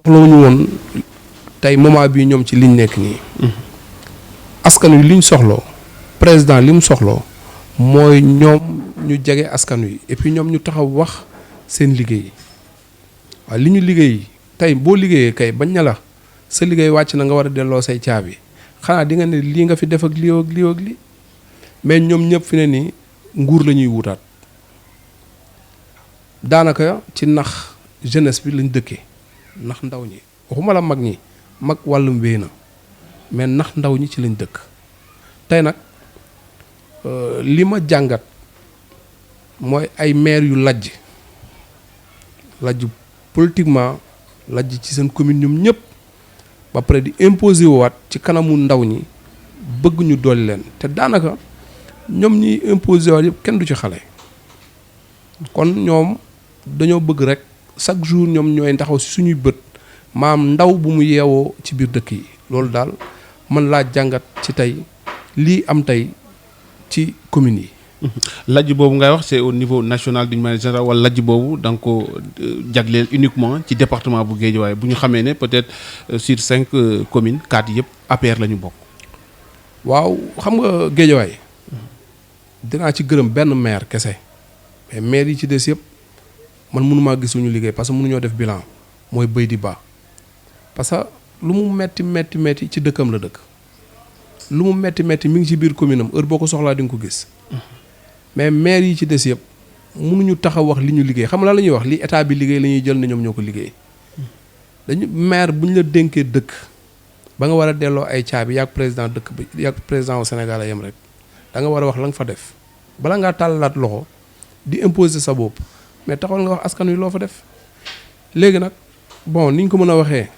soxlawuñu woon tey moment bii ñoom ci liñ nekk nii. askan wi liñ soxloo président li mu soxloo mooy ñoom ñu jege askan wi et puis ñoom ñu taxaw wax seen liggéey waaw li ñu liggéey tey boo liggéeyee kay bañ na la sa liggéey wàcc na nga war a delloo say caabi xanaa di nga ne lii nga fi def ak lii ak lii ak lii mais ñoom ñëpp fi ne nii nguur la ñuy wutaat daanaka ci nax jeunesse bi lañ dëkkee nax ndaw ñi waxuma la mag ñi mag wàllum wéy na mais nax ndaw ñi ci lañ dëkk tey nag li ma jàngat mooy ay maire yu lajj politiquement lajj ci seen commune ñoom ñëpp ba pare di imposer waat ci kanamu ndaw ñi bëgg ñu dolli leen te daanaka ñoom ñi imposer waat yëpp kenn du ci xale kon ñoom dañoo bëgg rek chaque jour ñoom ñooy taxaw si suñuy bët maam ndaw bu mu yeewoo ci biir dëkk yi loolu daal man laa jàngat ci tey lii am tey ci communes yi. lajj boobu ngay wax c'est au niveau national d'une manière générale wala lajj boobu da nga ko jagleel uniquement ci département bu Guédiawaye bu ñu xamee ne peut-être sur 5 communes 4 yëpp APR la ñu bokk. waaw xam nga Guédiawaye dinaa ci gërëm benn maire kese mais maire yi ci des yëpp man mënumaa gis suñu liggéey parce que mënuñoo def bilan mooy bëy di baax parce que lu mu metti ci dëkkam la dëkk lu mu metti mi ngi ci biir commune am heure boo ko soxlaa di nga ko gis mais maire yi ci des yëpp mënuñu taxaw wax li ñu liggéey xam nga la ñuy wax li état bi liggéey la ñuy jël ne ñoom ñoo ko liggéey dañu maire bu ñu la dénkee dëkk ba nga war a delloo ay caabi yaag président dëkk bi yaag président au Sénégal a yem rek da nga war a wax la nga fa def bala ngaa tàllalaat loxo di imposer sa bopp mais taxawal nga wax askan wi loo fa def léegi nag bon ni ñu ko mën a waxee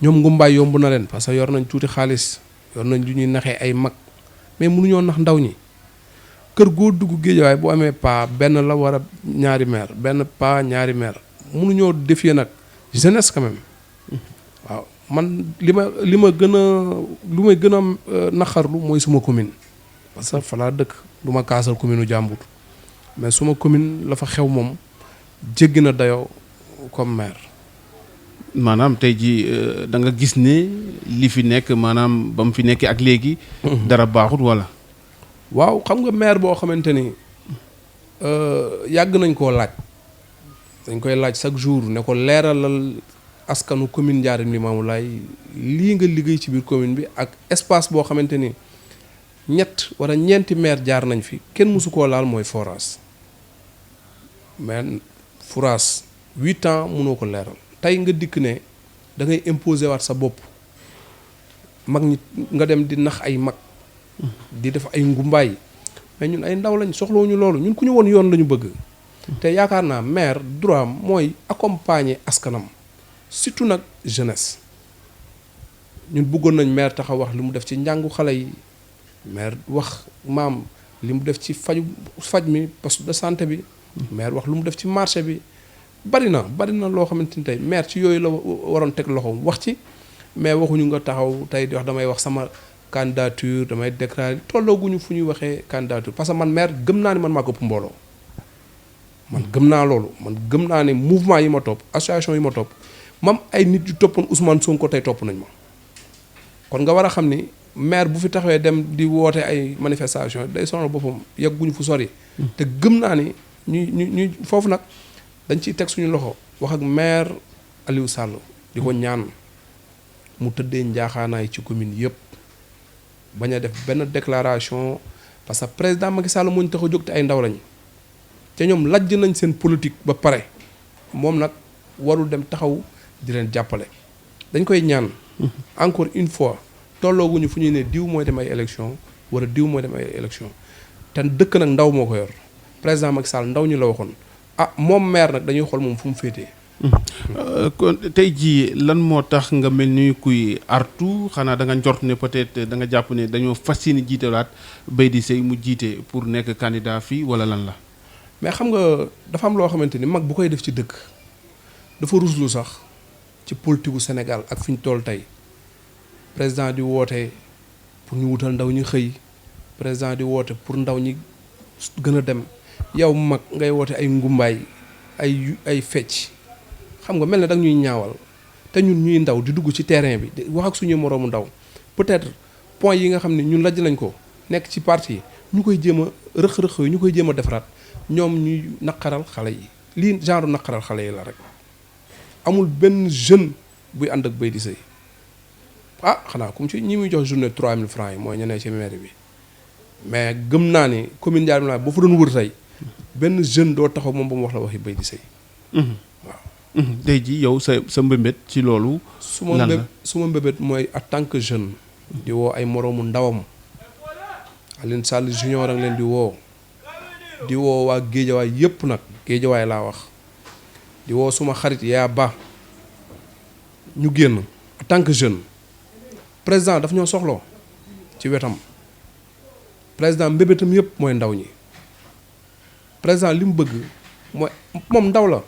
ñoom ngumbaay yomb na leen parce que yor nañ tuuti xaalis yor nañ lu ñuy naxee ay mag mais mënuñoo nax ndaw ñi kër goo dugg Géejawaay bu amee paa benn la war a ñaari maire benn paa ñaari maire mënuñoo défier nag jeunesse quand même waaw man li may gën a naqarlu mooy suma commune parce que fa laa dëkk du ma kaasal commune u jàmbur mais suma commune la fa xew moom jéggi na dayoo comme maire. maanaam tey jii da nga gis ne li fi nekk maanaam ba mu fi nekkee ak léegi. dara baaxut wala. waaw xam nga maire boo xamante ni yàgg nañ koo laaj dañ koy laaj chaque jour ne ko leeralal askanu commune Ndiarème Limamoulaye lii nga liggéey ci biir commune bi ak espace boo xamante ni ñett wala ñeenti maire jaar nañ fi kenn mësu koo laal mooy forage mais forage 8 ans mënoo ko leeral tey nga dikk ne da ngay imposer waat sa bopp mag ñi nga dem di nax ay mag di def ay ngumbaay mais ñun ay ndaw lañ soxlawuñu loolu ñun ku ñu woon yoon lañu bëgg te yaakaar naa maire droit am mooy accompagner askanam surtout nag jeunesse ñun bëggoon nañ maire taxaw wax li mu def ci njàngu xale yi maire wax maam li mu def ci faj mi poste de santé bi maire wax lu mu def ci marché bi bari na loo xamante ni tey maire ci yooyu la waroon teg loxoom wax ci mais waxuñu nga taxaw tey di wax damay wax sama candidature damay déclarer tollooguñu fu ñuy waxee candidature parce que man maire gëm naa ni man maa ko ëpp mbooloo man gëm naa loolu man gëm naa ne mouvement yi ma topp association yi ma topp mam ay nit yu toppoon Ousmane Sonko tey topp nañ ma kon nga war a xam ni maire bu fi taxawee dem di woote ay manifestation day sonal boppam yegguñu fu sori te gëm naa ni ñuy foofu nag dañ ciy teg suñu loxo wax ak maire Aliou Sall di ko ñaan mu tëddee njaaxaanaay ci commune yëpp bañ a def benn déclaration parce que président Macky Sall moo ñu tax a jóg te ay ndaw lañ te ñoom lajj nañ seen politique ba pare moom nag warul dem taxaw di leen jàppale dañ koy ñaan encore une fois tollooguñu fu ñuy ne diw mooy dem ay élection wala diw mooy dem ay élection te dëkk nag ndaw moo ko yor président Macky Sall ndaw ñu la waxoon moom maire nag dañuy xool moom fu mu féetee. kon tey jii lan moo tax nga mel ni kuy artu xanaa da nga njort ne peut-être da nga jàpp ne dañoo fas yéene jiitalaat Baydi Seye mu jiite pour nekk candidat fii wala lan la. mais xam nga dafa am loo xamante ni mag bu koy def ci dëkk dafa ruslu sax ci politique gu Sénégal ak fi ñu toll tey président di woote pour ñu wutal ndaw ñi xëy président di woote pour ndaw ñi gën a dem yow mag ngay woote ay ngumbaay ay fecc xam nga mel ne dag ñuy ñaawal te ñun ñuy ndaw di dugg ci terrain bi di wax ak suñu moroomu ndaw peut-être point yi nga xam ne ñun lajj nañ ko nekk ci parti yi ñu koy jéem a rëq-rëq yi ñu koy jéem a defaraat ñoom ñuy naqaral xale yi lii genre naqaral xale yi la rek amul benn jeune buy ànd ak Baydi Seye xanaa comme ci ñi muy jox journée 3000 francs yi mooy ñu ne ci mairie bi mais gëm naa ni commune Ndiarème Limameul boo fa doon wër tey benn jeune doo taxaw moom ba mu wax la waxi Baydi Seye waaw. tey ji yow sa mbébét ci loolu. su ma mbébét mooy en tant que jeune. di woo ay moroomu ndawam Alioune Sall junior ak leen di woo waa géejawaay yépp nag géejawaay laa wax di woo suma xarit yaa ba ñu génn en tant que jeune président daf ñoo soxloo ci wetam président mbébétam yépp mooy ndaw ñi président li mu bëgg mooy moom ndaw la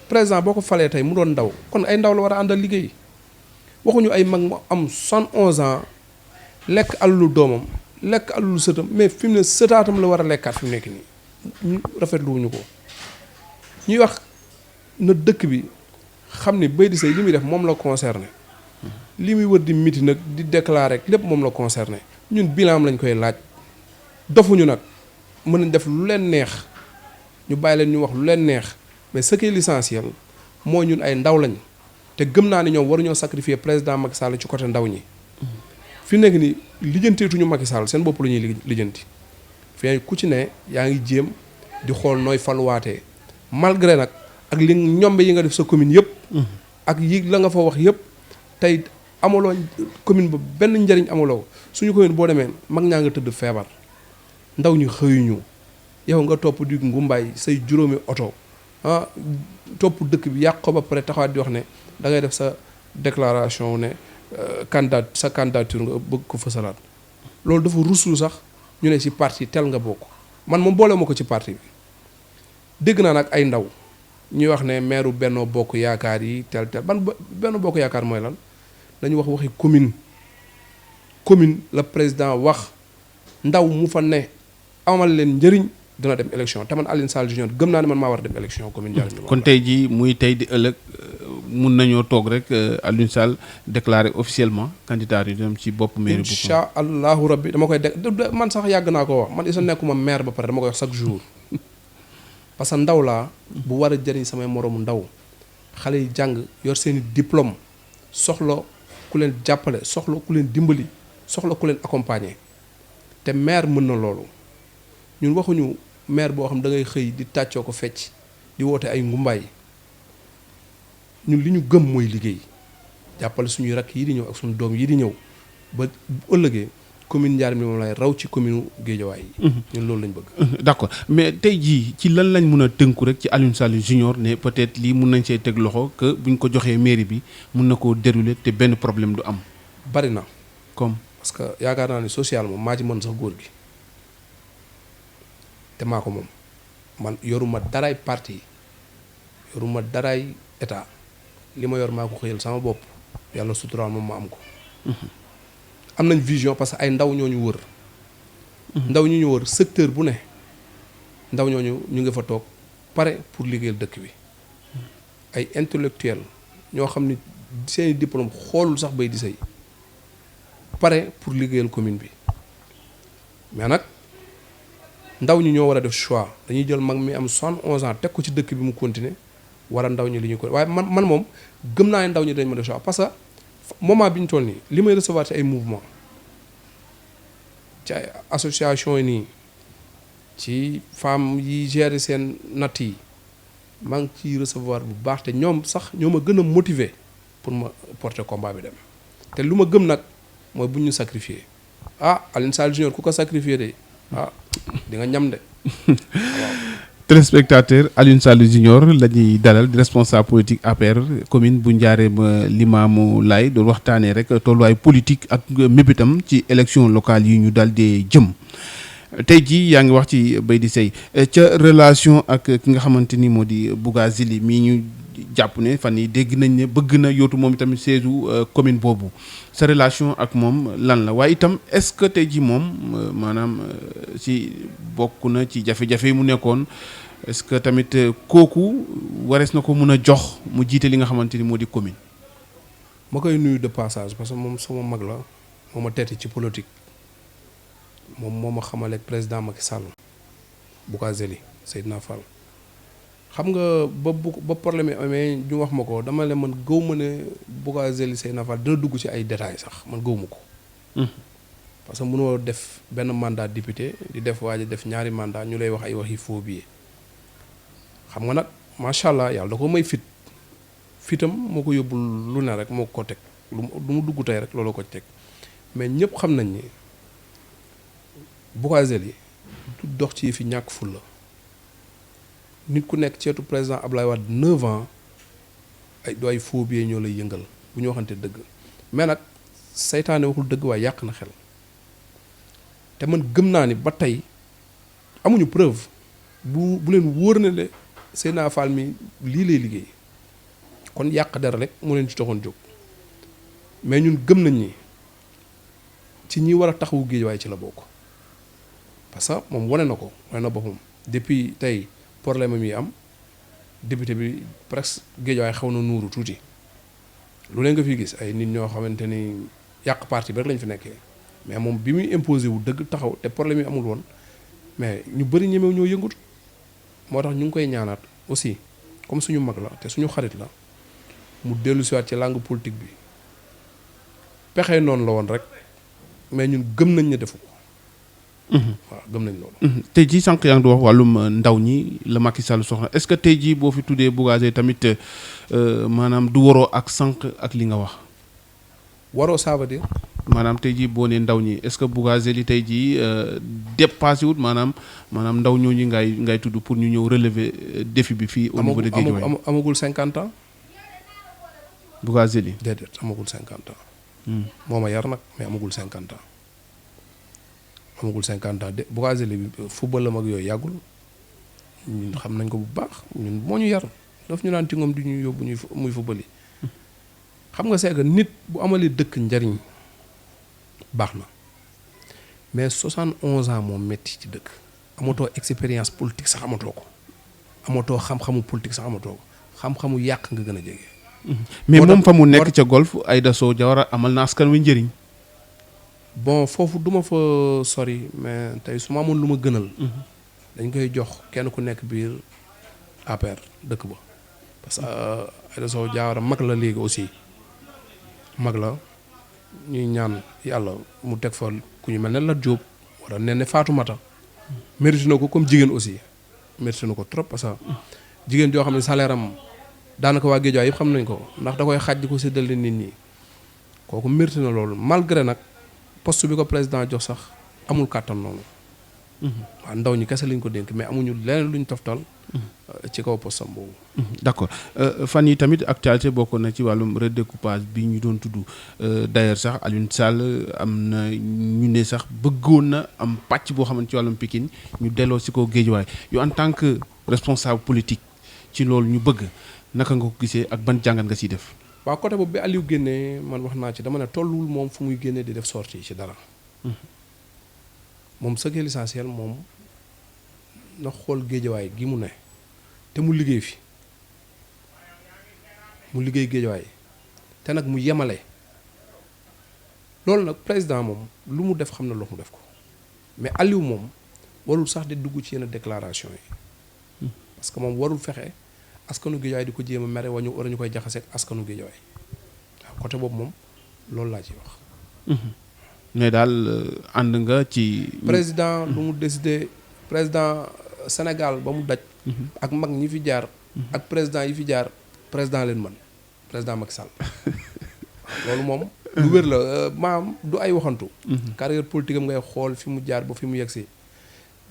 président boo ko falee tey mu doon ndaw kon ay ndaw la war a àndal liggéey waxuñu ay mag mu am 71 ans lekk alalu doomam lekk alalu sëtam mais fi mu ne sëtaatam la war a lekkaat fi mu nekk nii ñu rafetlu wuñu ko ñuy wax na dëkk bi xam ni Baydi Seye li muy def moom la concerné li muy wër di miti nag di déclarer rek lépp moom la concerné ñun bilan lañ koy laaj dofuñu nag mën nañ def lu leen neex ñu bàyyi leen ñu wax lu leen neex mais ce qui est l'essentiel moo ñun ay ndaw lañ te gëm naa ni ñoom waruñoo sacrifier président Macky Sall ci côté ndaw ñi fi nekk ni lijjanteetuñu Macky Sall seen bopp la ñuy lijjanti fii ku ci ne yaa ngi jéem di xool nooy faluwaatee malgré nag ak li ñombe yi nga def sa commune yëpp ak yi la nga fa wax yëpp tey amaloo commune ba benn njariñ amaloo suñu commune boo demee mag ñaa nga tëdd feebar ndaw ñi xëyuñu yow nga topp di ngumbaay say juróomi oto topp dëkk bi yàq ko ba pare taxawaat di wax ne da ngay def sa déclaration ne sa candidature nga bëgg ko fësalaat loolu dafa ruslu sax ñu ne ci parti tel nga bokk man moom boole ma ko ci parti bi dégg naa nag ay ndaw ñuy wax ne maire Benno Bokk Yaakaar yi tel Benno Bokk Yaakaar mooy lan dañu wax waxi commune la président wax ndaw mu fa ne amal leen njëriñ dina dem élection te man Alioune Sall Junior gëm naa ne man maa war a dem élection commune Ndiarème Limameul. kon tey jii muy tey di ëllëg mun nañoo toog rek Alioune Sall déclaré officiellement candidat yi dem ci bopp mairie bu. incha allahu rabbi dama koy man sax yàgg naa ko wax man isa nekkuma maire ba pare dama koy wax chaque jour parce que ndaw laa bu war a jëriñ samay moroomu ndaw xale yi jàng yor seeni diplôme soxla ku leen jàppale soxla ku leen dimbali soxla ku leen accompagner te maire mën na loolu ñun waxuñu maire boo xam da ngay xëy di tàccoo ko fecc di woote ay ngumbaay ñun li ñu gëm mooy liggéey jàppale suñuy rakk yi di ñëw ak suñu doom yi di ñëw ba bu ëllëgee commune Ndiarème Limameul lay raw ci commune Guédiawaye yi ñun loolu lañ bëgg. d'accord mais tey jii ci lan lañ mën a tënku rek ci Alioune Sall Junior ne peut-être lii mun nañ see teg loxo que buñ ko joxee mairie bi mun na koo dérouler te benn problème du am. bari na comme parce que yaakaar naa ni social moom maa ci mën sax góor gi te maa ko moom man yoruma daraay parti yoruma daraay état li ma yor maa ko xëyal sama bopp yàlla suturaal moom ma am ko. am nañ vision parce que ay ndaw ñoo ñu wër. ndaw ñu wër secteur bu ne ndaw ñooñu ñu ngi fa toog pare pour liggéeyal dëkk bi ay intellectuel ñoo xam ni seeni diplôme xoolul sax Baydi Seye pare pour liggéeyal commune bi mais nag ndaw ñi ñoo war a def choix dañuy jël mag mi am 71 ans teg ko ci dëkk bi mu continuer war a ndaw ñi li ñu ko waaye man moom gëm naa ne ndaw ñi dañ ma def choix parce que moment bi ñu toll nii li may recevoir ci ay mouvement ci ay association yi nii ci femmes yi gérer seen natt yi maa ngi ciy recevoir bu baax te ñoom sax ñoo ma gën a motiver pour ma porter combat bi dem te lu ma gëm nag mooy bu ñu sacrifier Alioune Sall Junior ku ko sacrifier de di nga ñam de waaw. téléspectateur Alioune Sall Junior la ñuy dalal di responsable politique APR commune bu Ndiarème Limamoulaye doon waxtaanee rek tolluwaay politique ak mébitam ci élection locale yi ñu daal di jëm tey jii yaa ngi wax ci Baydi Seye ca relation ak ki nga xamante ni moo di Bougazili mii ñu jàpp ne fan yi dégg nañ ne bëgg na yootu moom itamit siège commune boobu sa relation ak moom lan la waaye itam est-ce que tey jii moom maanaam si bokk na ci jafe-jafe yi mu nekkoon est-ce que tamit kooku warees na ko mun a jox mu jiite li nga xamante ni moo di commune. ma koy nuyu de passage parce que moom sama mag la moo ma teeti ci politique moom moo ma xamaleeg président Macky Sall Bougazelli Seydina Fall xam nga ba problème yi amee ñu wax ma ko dama leen man gëw ma ne Bougazelli Seydina Fall dina dugg ci ay détails sax man gëw ma ko. parce que mënoo def benn mandat député di def waaj def ñaari mandat ñu lay wax ay waxi faux billets xam nga nag macha allah yàlla da ko may fitam moo ko yóbbul lu ne rek moo ko teg lu mu dugg tey rek loolu ko teg mais ñëpp xam nañ ni Bougazelli du dox ci fi ñàkk ful la nit ku nekk ceetu président Ablaye Wade 9 ans ay faux billets ñoo lay yëngal bu ñu waxante dëgg mais nag saytaane waxul dëgg waaye yàq na xel te man gëm naa ni ba tey amuñu preuve bu leen wóor na ne Seydina Fall mi lii lay liggéey kon yàq dara rek mu leen ci taxoon jóg mais ñun gëm nañ ni ci ñi war a taxawu Guédiawaye ci la bokk parce que moom wane na boppam depuis tey problème yi am député bi presque Guédiawaye xaw na nuuru tuuti lu leen nga fi gis ay nit ñoo xamante ni yàq parti bi rek lañ fi nekkee mais moom bi muy imposé wu dëgg taxaw te problème yi amul woon mais ñu bëri ñemew ñoo yëngut moo tax ñu ngi koy ñaanaat aussi comme suñu mag la te suñu xarit la mu dellu siwaat ci langue politique bi pexe noonu la woon rek mais ñun gëm nañ ne defu ko. waaw gëm nañ loolu. tey jii sànq yaa ngi wax wàllum ndaw ñi la Macky Sall soxna est-ce que tey jii boo fi tuddee Bougazelli tamit maanaam du waroo ak sànq ak li nga wax. waroo ça veut dire. maanaam tey jii boo nee ndaw ñi est-ce que Bougazelli tey jii dépassé wut maanaam ndaw ñooñu ngay tudd pour ñu ñëw relever défi bi fii. au niveau de Guédiawaye amagul 50 ans. Bougazelli déedéet amagul 50 ans. moo ma yar nag mais amagul 50 ans. amagul 50 ans de Bougazelli bi football la mag yooyu yàggul ñun xam nañ ko bu baax ñun moo ñu yar daf ñu naan ci ngoom di ñu yóbbu muy football yi xam nga c'est que nit bu amalee dëkk njariñ baax na mais 71 ans moom metti ci dëkk amatoo expérience politique sax amatoo ko amatoo xam-xamu politique sax amatoo ko xam-xamu yàq nga gën a jege. mais moom fa mu nekk ca golf Aïda Sow Diawara amal na askan wi njëriñ. bon foofu duma fa sori mais tey su ma amoon lu ma gënal. dañ koy jox kenn ku nekk biir APR dëkk ba parce que Aïda Sow Diawara mag la léegi aussi mag la ñuy ñaan yàlla mu teg fa ku ñu mel ne Lat Diop wala ne Fatoumata mérite na ko comme jigéen aussi mérite na ko trop parce que jigéen joo xam ne salaire am daanaka waa Guédiawaye yëpp xam nañ ko ndax da koy xaaj di ko séddale nit ñi kooku mérite na loolu malgré nag poste bi ko président jox sax amul kàttan noonu. waaw ndaw ñi kese lañ ko dénk mais amuñu leneen luñ toftal ci kaw postam boobu. d'accord fan yi tamit actualité bokk na ci wàllum redécoupage bi ñu doon tudd d'ailleurs sax Alioune Sall am na ñu ne sax bëggoon na am pàcc boo xamante ci wàllum Pikine ñu delloo si ko Guédiawaye yow en tant que responsable politique ci loolu ñu bëgg naka nga ko gisee ak ban jàngat nga siy def. waaw côté boobu bi Aliou génnee man wax naa ci dama ne tolluwul moom fu muy génnee di def sortie ci dara. moom ce qui est l'essentiel moom na xool Guédiawaye gi mu ne te mu liggéey fi mu liggéey Guédiawaye te nag mu yemale loolu nag président moom lu mu def xam na lu mu def ko mais Aliou moom warul sax di dugg ci yenn déclaration yi parce que moom warul fexe askanu Guédiawaye di ko jéem a mere wala ñu koy jaxaseeg askanu Guédiawaye waaw côté boobu moom loolu laa ciy wax. mais daal ànd nga ci. président lu mu décidé président Sénégal ba mu daj. ak mag ñi fi jaar. ak président yi fi jaar président leen mën président Macky Sall. loolu moom. lu wér la maam du ay waxantu. carrière politique am ngay xool fi mu jaar ba fi mu yegsi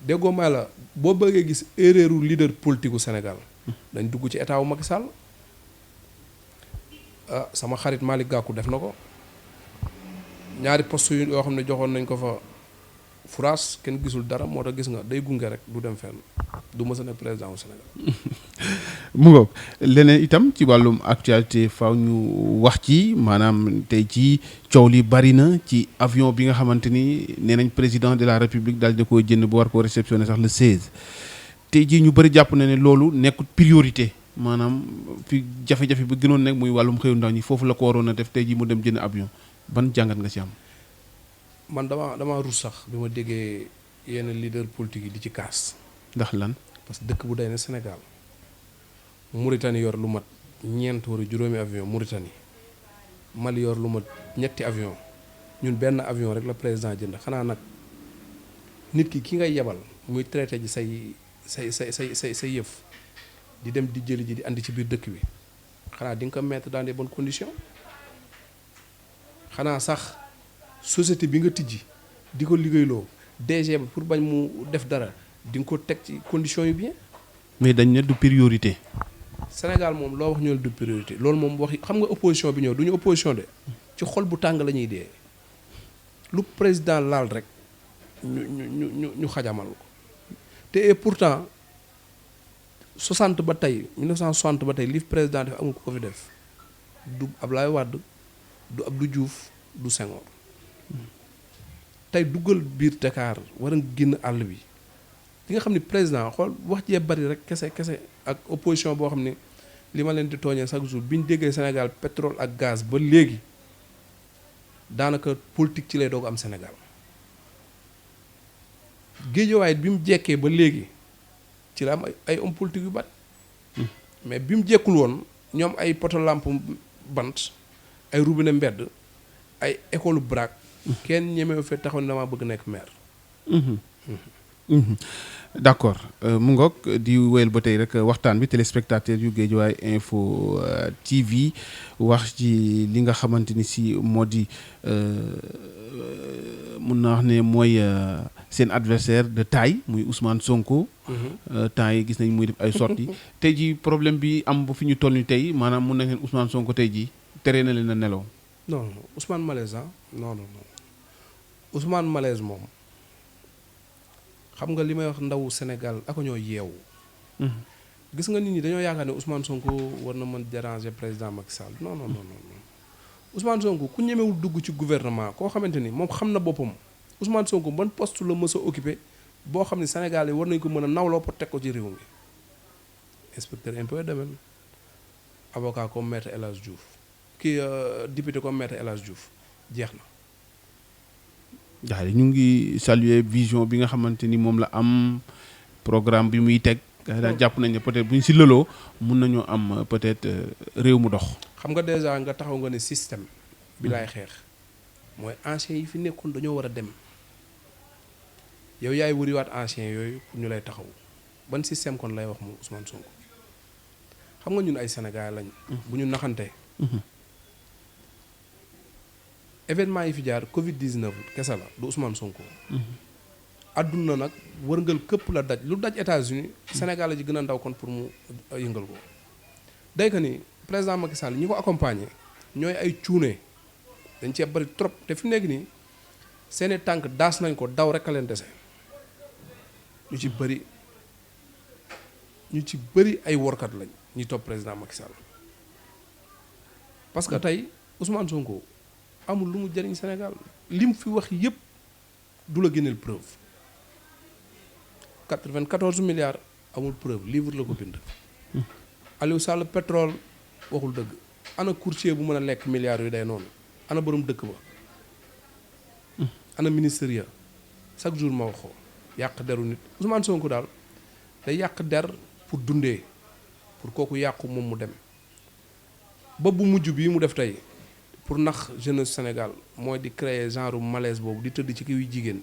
déggoo maa la boo bëggee gis erreuru leader politique gu Sénégal. dañ dugg ci état wu Macky Sall sama xarit Malick Gakou def na ko. ñaari poste yoo xam ne joxoon nañ ko fa France kenn gisul dara moo tax gis nga day gunge rek du dem fenn du mës a nekk président au Sénégal. mu ngoog leneen itam ci wàllum actualité faaw ñu wax ci maanaam tey ci coow li bari na ci avion bi nga xamante ni nee nañ président de la république daal di koy jënd bu war koo réceptionné sax le 16 tey jii ñu bëri jàpp na ne loolu nekkul priorité maanaam fi jafe-jafe bi gënoon nekk muy wàllum xëyu ndaw ñi foofu la ko waroon a def tey jii mu dem jënd avion ban jàngat nga ci am. man dama rus sax bi ma déggee yenn leader politique yi di ci kaas. ndax lan. parce que dëkk bu day ne Sénégal Mauritanie yor lu mat ñeent wala juróomi avion Mauritanie Mali yor lu mat ñetti avion ñun benn avion rek la président jënd xanaa nag nit ki ngay yebal muy traité ji say yëf di dem di jëli ji di andi ci biir dëkk bi xanaa di nga ko mettre dans des bonnes conditions xanaa sax société bi nga tijji di ko liggéeyloo DG ba pour bañ mu def dara di nga ko teg ci conditions yu bien. mais dañ ne du priorité. Sénégal moom loo wax ñu ne du priorité loolu moom wax xam nga opposition bi ñëw du ñu opposition de ci xol bu tàng la ñuy dee lu président laal rek ñu xajamal ko te et pourtant 60 ba tey 1960 ba tey li président def amul ko fi def du Ablaye Wade du Abdou Diouf du Senghor tey duggal biir Dakar war a génn àll bi li nga xam ni président xool wax jee bari rek kese ak opposition boo xam ni li ma leen di tooñee chaque jour bi ñu déggee Sénégal pétrole ak gaz ba léegi daanaka politique ci lay doog am Sénégal géejawaay bi mu jekkee ba léegi ci la am ay homme politique yu bari mais bi mu jekkul woon ñoom ay poto lampe bant ay robinet mbedd ay école braque kenn ñemewu fee taxaw ne dama bëgg nekk maire. d'accord mu ngoog di wéyal ba tey rek waxtaan bi téléspectateur yu Guédiawaye Info TV wax ci li nga xamante ni si moo di mun naa wax ne mooy seen adversaire de taille muy Ousmane Sonko. temps yi gis nañ muy def ay sorties tey ji problème bi am ba fi ñu toll ni tey maanaam mun nañ leen Ousmane Sonko tey ji tere na leen a nelaw. non Ousmane Malaise non Ousmane Malaise moom. xam nga li may wax ndawu Sénégal ak ñoo yeewu. gis nga nit ñi dañoo yaakaar ne Ousmane Sonko war na mën déranger président Macky Sall non Ousmane Sonko ku ñemewul dugg ci gouvernement koo xamante ni moom xam na boppam Ousmane Sonko ban poste la mës a occupé boo xam ne Sénégal yi war nañ ko mën a nawloo pour teg ko ci réew mi inspecteur impôt et domaine avocat comme maître El Hadj Diouf kii député comme maître El Hadj Diouf jeex na. daal ñu ngi saluer vision bi nga xamante ni moom la am programme bi muy teg daal jàpp nañ ne peut-être bu ñu si lëloo mun nañoo am peut-être réew mu dox. xam nga déjà nga taxaw nga ne système bi laay xeex mooy anciens yi fi nekkoon dañoo war a dem yow yaay wëriwaat anciens yooyu pour ñu lay taxaw ban système kon lay wax moom Ousmane Sonko xam nga ñun ay Sénégal lañ. bu ñu naxante. événement yi fi jaar Covid 19 kese la du Ousmane Sonko. adduna nag wërngal këpp la daj lu daj États-Unis Sénégal la ji gën a ndaw kon pour mu yëngal ko. day que ni président Macky Sall ñi ko accompagner ñooy ay cuune dañ cee bari trop te fi mu nekk nii seeni tànk daas nañ ko daw rek a leen dese ñu ci bëri ay workat lañ ñi topp président Macky Sall parce que tey Ousmane Sonko. amul lu mu jëriñ Sénégal li mu fi wax yépp du la génneel preuve 94 milliards amul preuve livre la ko bind. Aliou Sall pétrole waxul dëgg ana courtier bu mën a lekk milliards yu day noonu ana borom dëkk ba ana ministre ya chaque jour ma waxoo yàq deru nit Ousmane Sonko daal day yàq der pour dundee pour kooku yàqu moom mu dem ba bu mujj bii mu def tey. pour nax jeunesse Sénégal mooy di créer genre malaise boobu di tëdd ci kiw jigéen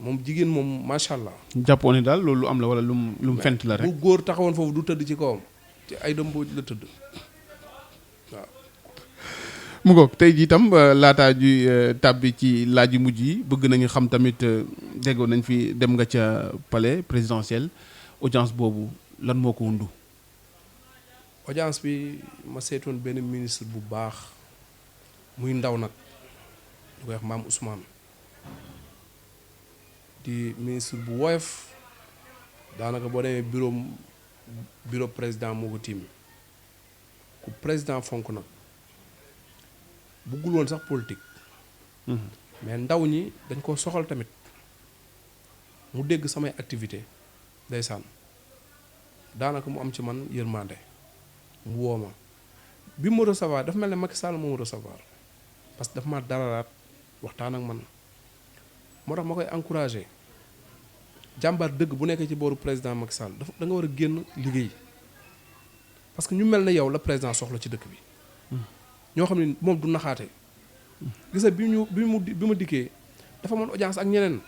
moom jigéen moom macha allah. jàppoon ni daal loolu lu am la wala lu mu fent la rek. bu góor taxawoon foofu du tëdd ci kawam ci ay dëmboo la tëdd waaw. mu ngoog tey jii itam laataa ji tàbbi ci laaj yu mujj yi bëgg nañu xam tamit déggoon nañ fi dem nga ca palais présidentiel audience boobu lan moo ko wundu. audience bi ma seetoon benn ministre bu baax. muy ndaw nag ñu koy wax maam Ousmane di ministre bu woyof daanaka boo demee bureau président moo ko tiim ku président fonk nag buggul woon sax politique. mais ndaw ñi dañ ko soxal tamit mu dégg samay activité ndeysaan daanaka mu am ci man yërmande mu woo ma bi mu recevoir dafa mel ne Macky Sall moo ma recevoir parce que dafa ma dalalaat waxtaan ak man moo tax ma koy encouragé jàmbaar dëgg bu nekkee ci booru président Macky Sall dafa da nga war a génn liggéey parce que ñu mel ne yow la président soxla ci dëkk bi ñoo xam ne moom du naxaate gis nga bi ma dikkee dafa amoon audience ak ñeneen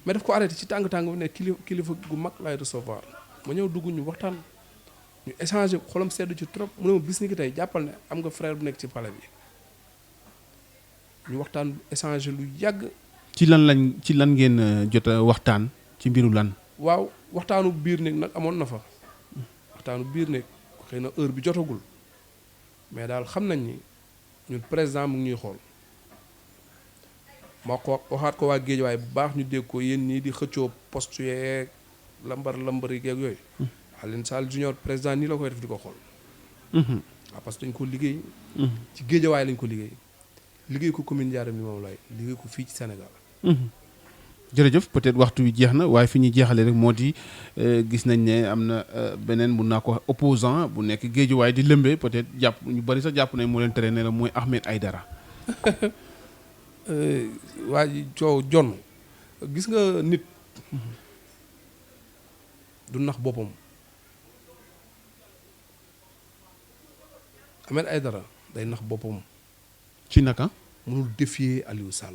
mais daf ko arrêté ci tàng-tàng bi ne kilifa gu mag laay recevoir ma ñëw dugg ñu waxtaan ñu échanger xolam sedd ci trop mu ne ma bis ni ki tey jàppal ne am nga frère bu nekk ci palais bi ñu waxtaan échanger lu yàgg. ci lan ngeen jot a waxtaan ci mbiru lan. waaw waxtaanu biir néeg nag amoon na fa waxtaanu biir néeg xëy na heure bi jotagul mais daal xam nañ ni ñun président mu ngi ñuy xool moo ko waxaat ko waa Géejawaay bu baax ñu dégg ko yéen ñii di xëccoo poste yeeg lambar yi yeeg yooyu. Alioune Sall junior président nii la koy def di ko xool. waaw parce que dañ ko liggéey. ci Géejawaay lañ ko liggéey ko commune Ndiarème Limamoulaye liggéey ko fii ci Sénégal. jërëjëf peut-être waxtu wi jeex na waaye fi ñuy jeexalee rek moo di gis nañ ne am na beneen mun naa ko wax opposant bu nekk Géejawaay di lëmbee peut-être jàpp ñu bari sax jàpp nañ moo leen tere ne la mooy Ahmed Aïdara. waa ji coow jonn gis nga nit du nax boppam Ahmed Aïdara day nax boppam. ci naka. mënul défier Aliou Sall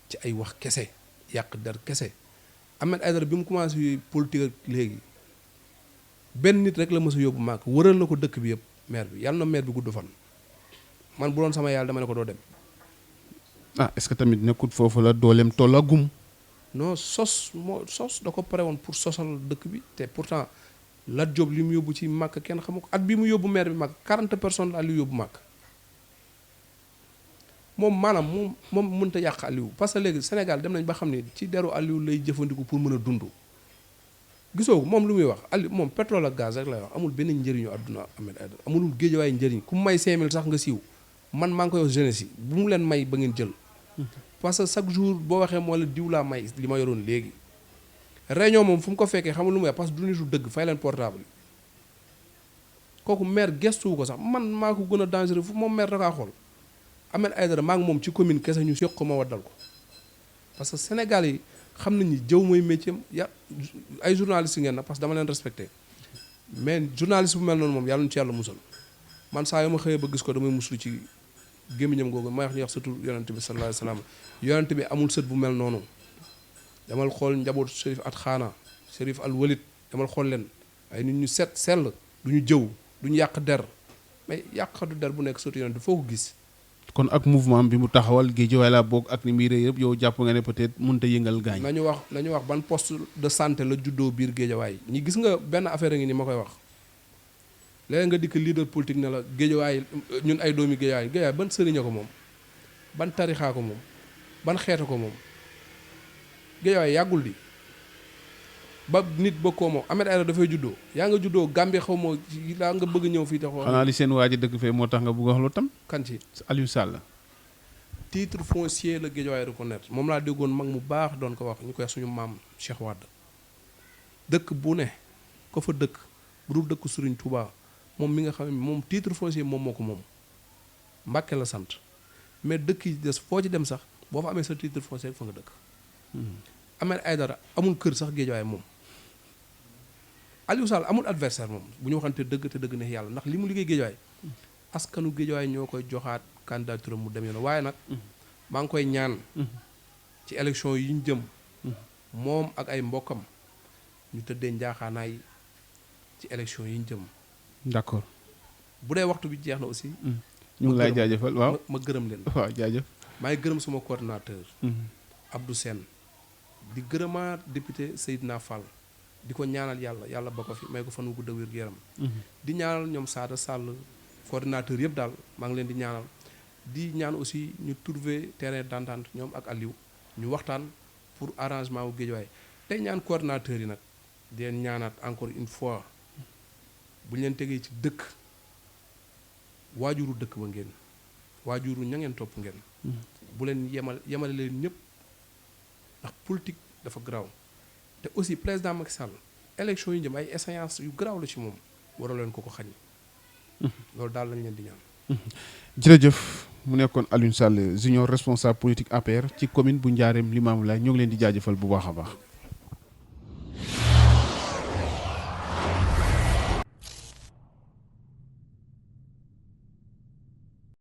ci ay wax kese yàq der kese Ahmed Aïdara bi mu commencé politique ak léegi benn nit rek la mës a yóbbu màkk wëral na ko dëkk bi yëpp maire bi yàlla na maire bi gudd fan man bu doon sama yàlla dama ne ko doo dem. est-ce que tamit nekkut foofu la dooleem tollagum. non sos da ko pare woon pour sosal dëkk bi te pourtant Lat Diop li mu yóbbu ci màkk kenn xamu ko at bi mu yóbbu maire bi màkk 40 personnes la Aliou yóbbu màkk. moom maanaam moom mënta yàq Aliou parce que léegi Sénégal dem nañ ba xam ne ci deru Aliou lay jëfandiku pour mën a dund gisoo ko moom lu muy wax Aliou moom pétrole ak gaz rek lay wax amul benn njëriñu àdduna Ahmed Aïdara amulul Géejawaay njëriñ ku may 5000 sax nga siiw man maa ngi koy wax jeunesse yi bu mu leen may ba ngeen jël parce que chaque jour boo waxee moo la diw laa may li ma yoroon léegi réunion moom fu mu ko fekkee xamul lu muy wax parce que du nitu dëgg fay leen portable kooku maire gestuwu ko sax man maa ko gën a dangereux fu moom maire dakaa xool Ahmed Aïdara maa ngi moom ci commune kese ñu séq ko ma waddal ko parce que Sénégal yi xam nañ ni jëw mooy métier ay journalistes ngeen na parce que dama leen respecté mais journaliste bu mel noonu moom yàlla ñu ci yàlla musal man saa yoo ma xëyee ba gis ko damay muslu ci gémmiñam googu may wax ñu wax surtout yonent bi sallallahu alayhi wa sallam yonent bi amul sët bu mel noonu damal xool njabootu Chérif at xaana Chérif al Walid damal xool leen ay nit ñu set sell du ñu jëw du ñu yàq der mais yàqatu der bu nekk surtout yonent foo ko gis. kon ak mouvement bi mu taxawal Géejawaay la bokk ak ni muy rëy yëpp yow jàpp nga ne peut-être mënut a yëngal gaañ. nañu wax ban poste de santé la juddoo biir Géejawaay ñi gis nga benn affaire ngi ni ma koy wax léegi nga dikk leader politique ne la Géejawaay ñun ay doomi Géejawaay ban sëriñ ko moom ban tarixaa ko moom ban xeeta ko moom Géejawaay yàggul di ba nit bëgg koo moom Ahmed Aïdara dafay juddoo yaa nga juddoo Gambie xaw ma laa nga bëgg ñëw fii te xaw xanaa li seen waa ji dëkk fee moo tax nga bëgg wax lu tam kan ci Aliou Sall titre foncier la Géejawaay reconnaître moom laa déggoon mag mu baax doon ko wax ñu koy suñu maam Cheikh Wade dëkk bu ne ko fa dëkk bu dul dëkk Serigne Touba moom mi nga xam ne moom titre foncier moom moo ko moom Mbàkke la sant mais dëkk yi des foo ci dem sax boo fa amee sa titre foncier fa nga dëkk Ahmed Aïdara amul kër sax Géejawaay moom Aliou Sall amul adversaire moom bu ñu waxante dëgg te dëgg neex yàlla ndax li mu liggéey Géejawaay askanu Géejawaay ñoo koy joxaat candidature mu dem yoon waaye nag maa ngi koy ñaan ci élection yi ñu jëm moom ak ay mbokkam ñu tëddee njaaxaanaay ci élection yi ñu jëm. d'accord bu dee waxtu bi jeex na aussi. ñu ngi lay jaajëfal waaw ma gërëm leen. waaw jaajëf. maa ngi gërëm suma coordinateur. Abdou Sène di gërëmaat député Seydina Fall. di ko ñaanal yàlla ba ko fi may ko fan wu gudd ak wér gu yaram di ñaanal ñoom Sada Sall coordinateur yëpp daal maa ngi leen di ñaanal di ñaan aussi ñu trouver terrain d'entente ñoom ak Aliou ñu waxtaan pour arrangement wu Géejawaay tey ñaan coordinateur yi nag di leen ñaanaat encore une fois bu ñu leen tegee ci dëkk waajuru dëkk ba ngeen waajuru ña ngeen topp ngeen bu leen yemale leen ñëpp ndax politique dafa garaaw te aussi président Macky Sall élection yi jëm ay échéances yu garaaw la ci moom waroo leen ko xañ loolu daal lañ leen di ñaan. jërëjëf mu nekkoon Alioune Sall junior responsable politique APR ci commune bu Ndiarème Limamoulaye ñoo ngi leen di jaajëfal bu baax a baax.